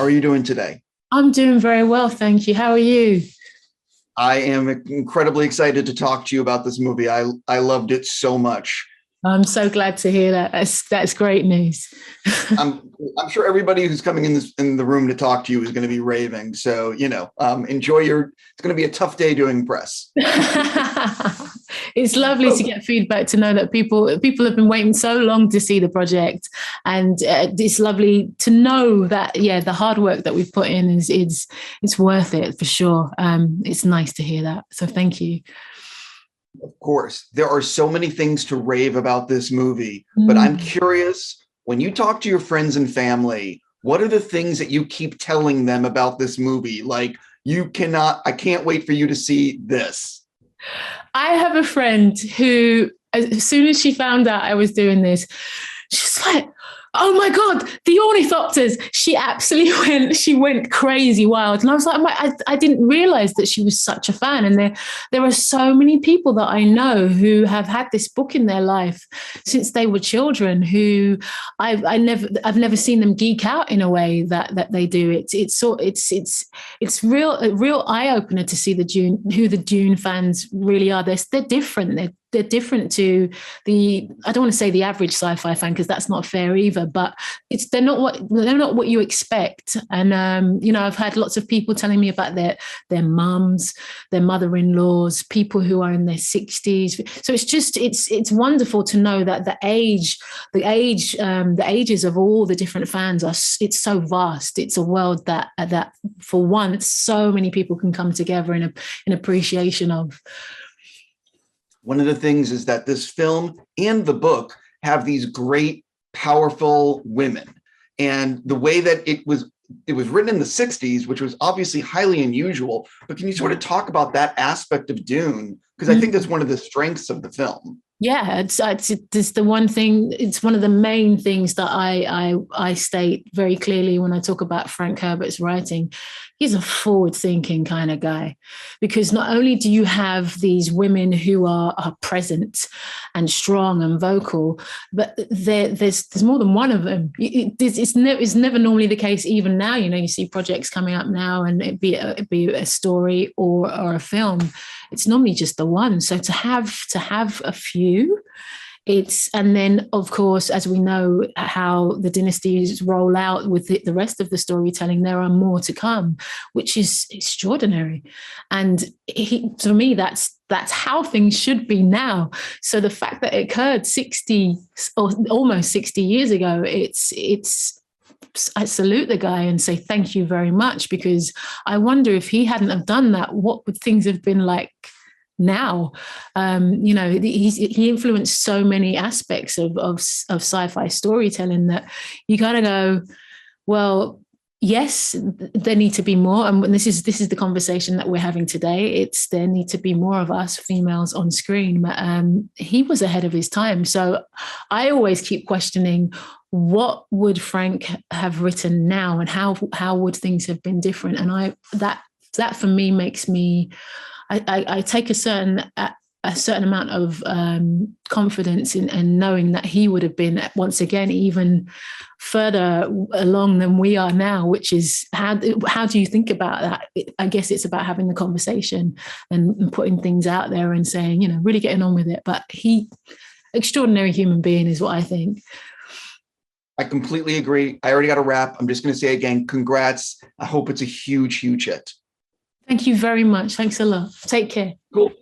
are you doing today? I'm doing very well, thank you. How are you? I am incredibly excited to talk to you about this movie. I loved it so much. I'm so glad to hear that. That's great news. I'm sure everybody who's coming in the room to talk to you is going to be raving. So, enjoy it's going to be a tough day doing press. It's lovely to get feedback, to know that people have been waiting so long to see the project. And it's lovely to know that, the hard work that we've put in is worth it for sure. It's nice to hear that. So thank you. Of course, there are so many things to rave about this movie, but I'm curious, when you talk to your friends and family, what are the things that you keep telling them about this movie? Like, I can't wait for you to see this. I have a friend who, as soon as she found out I was doing this, she's like, oh my God, the ornithopters. She went crazy wild. And I was like, I didn't realize that she was such a fan. And there are so many people that I know who have had this book in their life since they were children, who I've never seen them geek out in a way that they do. It's a real eye opener to see who the Dune fans really are. They're different. They're different to I don't want to say the average sci-fi fan, because that's not fair either, but they're not what you expect. And I've had lots of people telling me about their mums, their mother-in-laws, people who are in their 60s. So it's wonderful to know that the ages of all the different fans it's so vast. It's a world that for once so many people can come together in appreciation of. One of the things is that this film and the book have these great, powerful women. And the way that it was written in the 60s, which was obviously highly unusual, but can you sort of talk about that aspect of Dune? Because I think that's one of the strengths of the film. Yeah, it's the one thing. It's one of the main things that I state very clearly when I talk about Frank Herbert's writing. He's a forward-thinking kind of guy, because not only do you have these women who are present and strong and vocal, but there's more than one of them. It's never normally the case. Even now, you see projects coming up now, and it be a story or a film. It's normally just the one. So to have a few, and then of course, as we know how the dynasties roll out with the rest of the storytelling, there are more to come, which is extraordinary. And to me, that's how things should be now. So the fact that it occurred 60 or almost 60 years ago, I salute the guy and say thank you very much, because I wonder if he hadn't have done that, what would things have been like now? He influenced so many aspects of sci-fi storytelling that you kind of go, well, yes, there need to be more. And this is the conversation that we're having today. There need to be more of us females on screen. But he was ahead of his time. So I always keep questioning, what would Frank have written now, and how would things have been different? And that for me makes me, I take a certain amount of confidence in knowing that he would have been, once again, even further along than we are now, which is how do you think about that? I guess it's about having the conversation and putting things out there and saying, really getting on with it. But extraordinary human being is what I think. I completely agree. I already got a wrap. I'm just going to say again, congrats. I hope it's a huge, huge hit. Thank you very much. Thanks a lot. Take care. Cool.